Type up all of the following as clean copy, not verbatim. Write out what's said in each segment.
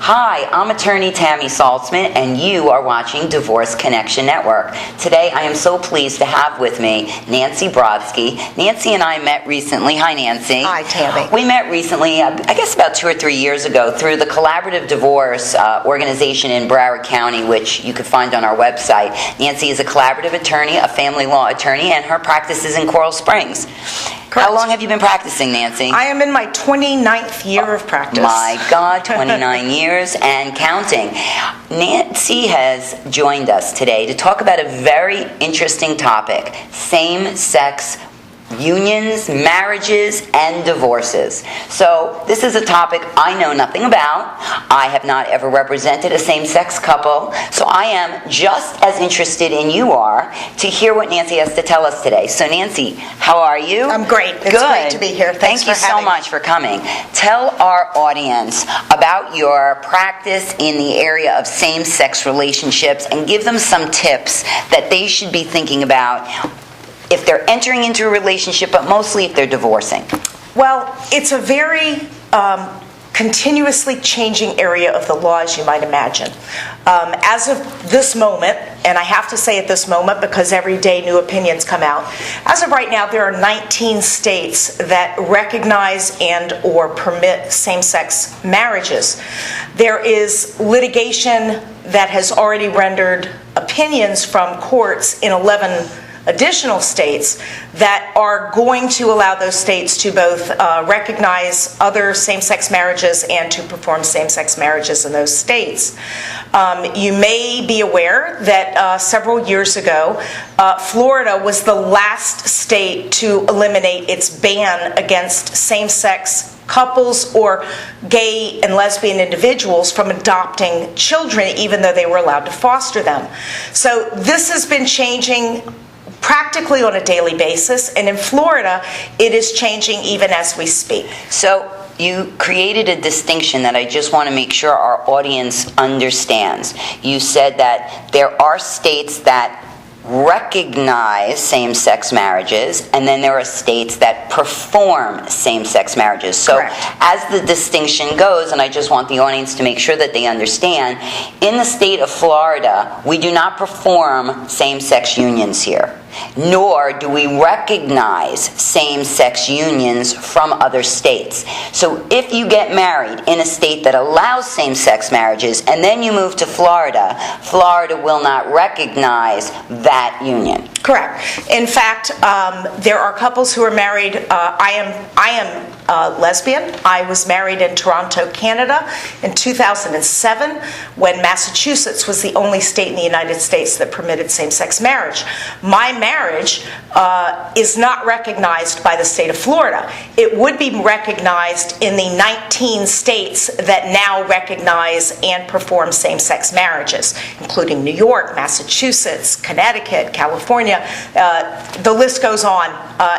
Hi, I'm attorney Tammy Saltzman, and you are watching Divorce Connection Network. Today, I am so pleased to have with me Nancy Brodsky. Nancy and I met recently. Hi, Nancy. Hi, Tammy. We met recently, I guess about 2 or 3 years ago, through the Collaborative Divorce organization in Broward County, which you can find on our website. Nancy is a collaborative attorney, a family law attorney, and her practice is in Coral Springs. Correct. How long have you been practicing, Nancy? I am in my 29th year of practice. My God, 29 years and counting. Nancy has joined us today to talk about a very interesting topic: same-sex unions, marriages, and divorces. So this is a topic I know nothing about. I have not ever represented a same-sex couple, so I am just as interested in you are to hear what Nancy has to tell us today. So Nancy, how are you? I'm great. It's Good. great to be here. Thanks Thank you so much for coming. Tell our audience about your practice in the area of same-sex relationships and give them some tips that they should be thinking about if they're entering into a relationship, but mostly if they're divorcing. Well, it's a very continuously changing area of the law, as you might imagine. As of this moment, and I have to say at this moment because every day new opinions come out, as of right now there are 19 states that recognize and or permit same-sex marriages. There is litigation that has already rendered opinions from courts in 11 additional states that are going to allow those states to both recognize other same-sex marriages and to perform same-sex marriages in those states. You may be aware that several years ago, Florida was the last state to eliminate its ban against same-sex couples or gay and lesbian individuals from adopting children, even though they were allowed to foster them. So this has been changing practically on a daily basis, and in Florida, it is changing even as we speak. So you created a distinction that I just want to make sure our audience understands. You said that there are states that recognize same-sex marriages, and then there are states that perform same-sex marriages. So Correct. As the distinction goes, and I just want the audience to make sure that they understand, in the state of Florida, we do not perform same-sex unions here, nor do we recognize same-sex unions from other states. So if you get married in a state that allows same-sex marriages and then you move to Florida, Florida will not recognize that union. Correct. In fact, there are couples who are married. I am lesbian. I was married in Toronto, Canada in 2007 when Massachusetts was the only state in the United States that permitted same-sex marriage. My marriage is not recognized by the state of Florida. It would be recognized in the 19 states that now recognize and perform same-sex marriages, including New York, Massachusetts, Connecticut, California. The list goes on.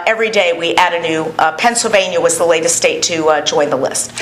Every day we add a new. Pennsylvania was the latest state to join the list.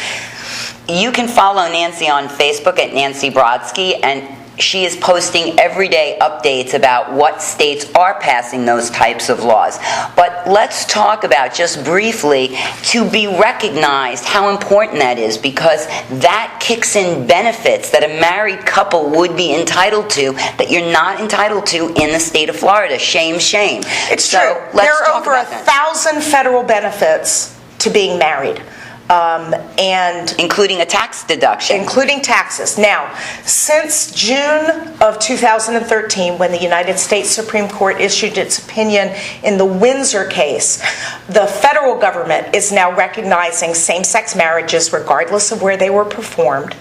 You can follow Nancy on Facebook at Nancy Brodsky, and she is posting everyday updates about what states are passing those types of laws. But let's talk about, just briefly, to be recognized, how important that is, because that kicks in benefits that a married couple would be entitled to that you're not entitled to in the state of Florida. Shame, shame. It's true. There are over 1,000 federal benefits to being married. And including a tax deduction. Including taxes. Now, since June of 2013, when the United States Supreme Court issued its opinion in the Windsor case, the federal government is now recognizing same-sex marriages regardless of where they were performed.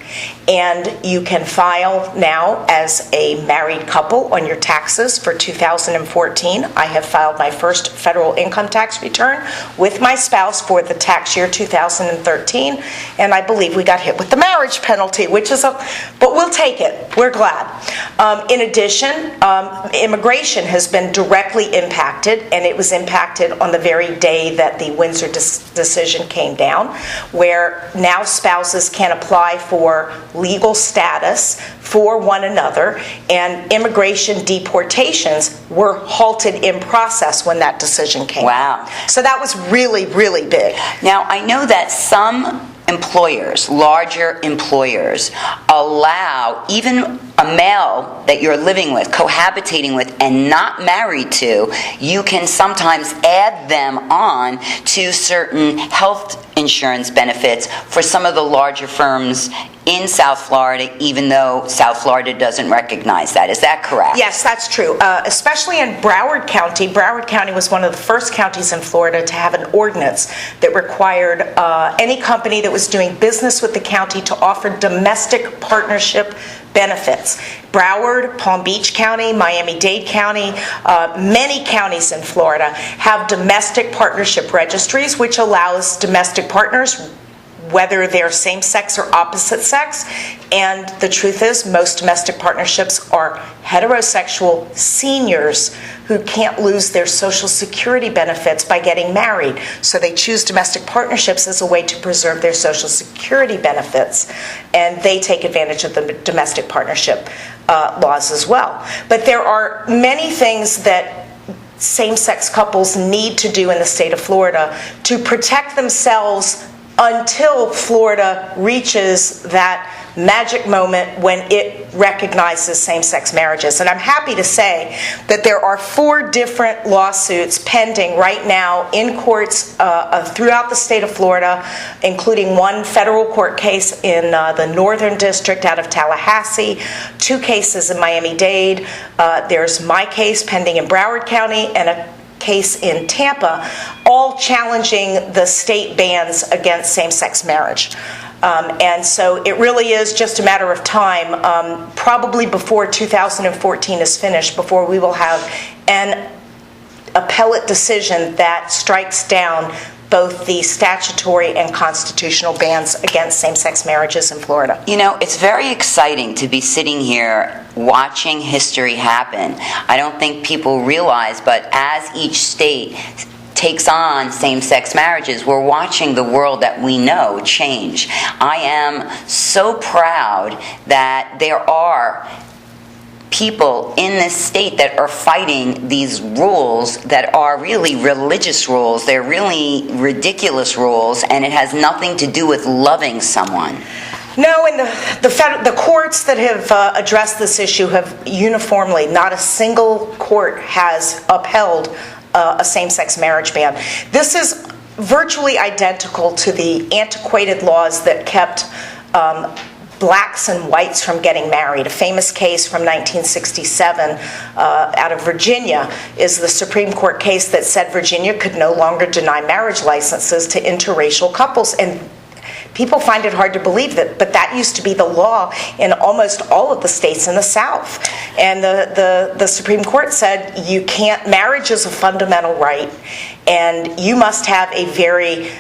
And you can file now as a married couple on your taxes for 2014. I have filed my first federal income tax return with my spouse for the tax year 2013, and I believe we got hit with the marriage penalty, but we'll take it. We're glad. In addition, immigration has been directly impacted, and it was impacted on the very day that the Windsor decision came down, where now spouses can apply for legal status for one another, and immigration deportations were halted in process when that decision came out. Wow. So that was really, really big. Now, I know that some employers, larger employers, allow even a male that you're living with, cohabitating with, and not married to, you can sometimes add them on to certain health insurance benefits for some of the larger firms in South Florida, even though South Florida doesn't recognize that. Is that correct? Yes, that's true. Especially in Broward County. Broward County was one of the first counties in Florida to have an ordinance that required any company that was doing business with the county to offer domestic partnership benefits. Broward, Palm Beach County, Miami-Dade County, many counties in Florida have domestic partnership registries, which allows domestic partners, whether they're same-sex or opposite sex. And the truth is, most domestic partnerships are heterosexual seniors who can't lose their Social Security benefits by getting married. So they choose domestic partnerships as a way to preserve their Social Security benefits. And they take advantage of the domestic partnership laws as well. But there are many things that same-sex couples need to do in the state of Florida to protect themselves until Florida reaches that magic moment when it recognizes same-sex marriages. And I'm happy to say that there are 4 different lawsuits pending right now in courts throughout the state of Florida, including one federal court case in the Northern District out of Tallahassee, 2 cases in Miami-Dade. There's my case pending in Broward County, and a case in Tampa, all challenging the state bans against same-sex marriage. And so it really is just a matter of time, probably before 2014 is finished, before we will have an appellate decision that strikes down both the statutory and constitutional bans against same-sex marriages in Florida. You know, it's very exciting to be sitting here watching history happen. I don't think people realize, but as each state takes on same-sex marriages, we're watching the world that we know change. I am so proud that there are people in this state that are fighting these rules that are really religious rules. They're really ridiculous rules, and it has nothing to do with loving someone. No, and the courts that have addressed this issue have uniformly, not a single court has upheld a same-sex marriage ban. This is virtually identical to the antiquated laws that kept blacks and whites from getting married. A famous case from 1967 out of Virginia is the Supreme Court case that said Virginia could no longer deny marriage licenses to interracial couples. And people find it hard to believe that, but that used to be the law in almost all of the states in the South. And the Supreme Court said you can't, marriage is a fundamental right, and you must have a very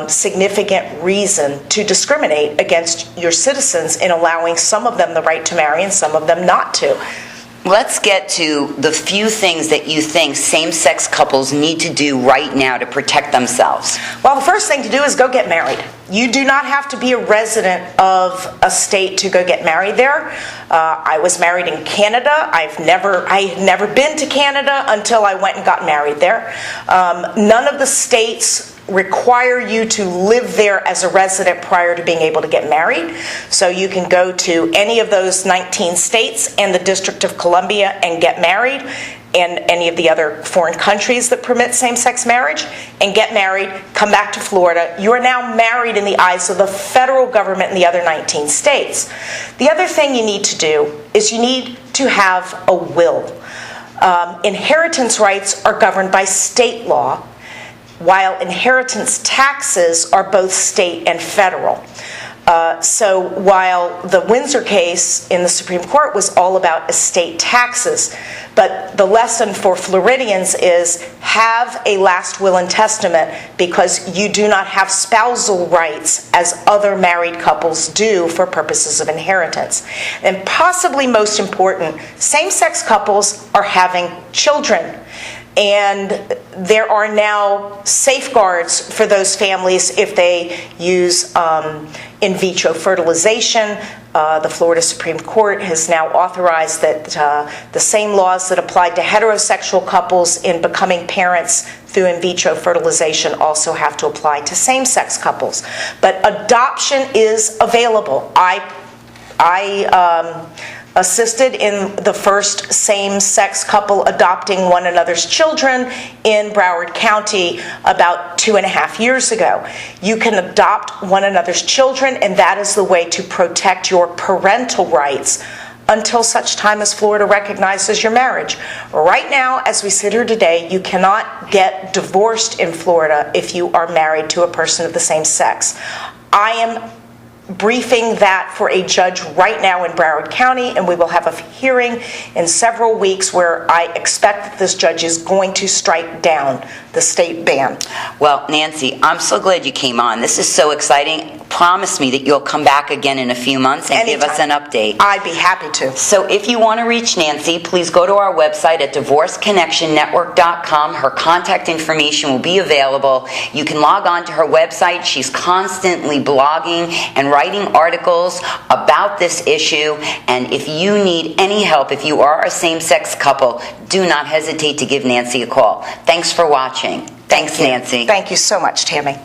significant reason to discriminate against your citizens in allowing some of them the right to marry and some of them not to. Let's get to the few things that you think same-sex couples need to do right now to protect themselves. Well, the first thing to do is go get married. You do not have to be a resident of a state to go get married there. I was married in Canada. I had never been to Canada until I went and got married there. None of the states require you to live there as a resident prior to being able to get married. So you can go to any of those 19 states and the District of Columbia and get married, and any of the other foreign countries that permit same-sex marriage, and get married, come back to Florida. You are now married in the eyes of the federal government in the other 19 states. The other thing you need to do is you need to have a will. Inheritance rights are governed by state law, while inheritance taxes are both state and federal. So while the Windsor case in the Supreme Court was all about estate taxes, but the lesson for Floridians is have a last will and testament, because you do not have spousal rights as other married couples do for purposes of inheritance. And possibly most important, same-sex couples are having children. And there are now safeguards for those families if they use in vitro fertilization. The Florida Supreme Court has now authorized that the same laws that applied to heterosexual couples in becoming parents through in vitro fertilization also have to apply to same-sex couples. But adoption is available. I assisted in the first same-sex couple adopting one another's children in Broward County about 2.5 years ago. You can adopt one another's children, and that is the way to protect your parental rights until such time as Florida recognizes your marriage. Right now, as we sit here today, you cannot get divorced in Florida if you are married to a person of the same sex. I am briefing that for a judge right now in Broward County, and we will have a hearing in several weeks where I expect that this judge is going to strike down the state ban. Well, Nancy, I'm so glad you came on. This is so exciting. Promise me that you'll come back again in a few months and give us an update. I'd be happy to. So if you want to reach Nancy, please go to our website at divorceconnectionnetwork.com. Her contact information will be available. You can log on to her website. She's constantly blogging and writing articles about this issue. And if you need any help, if you are a same-sex couple, do not hesitate to give Nancy a call. Thanks for watching. Thanks, Nancy. Thank you so much, Tammy.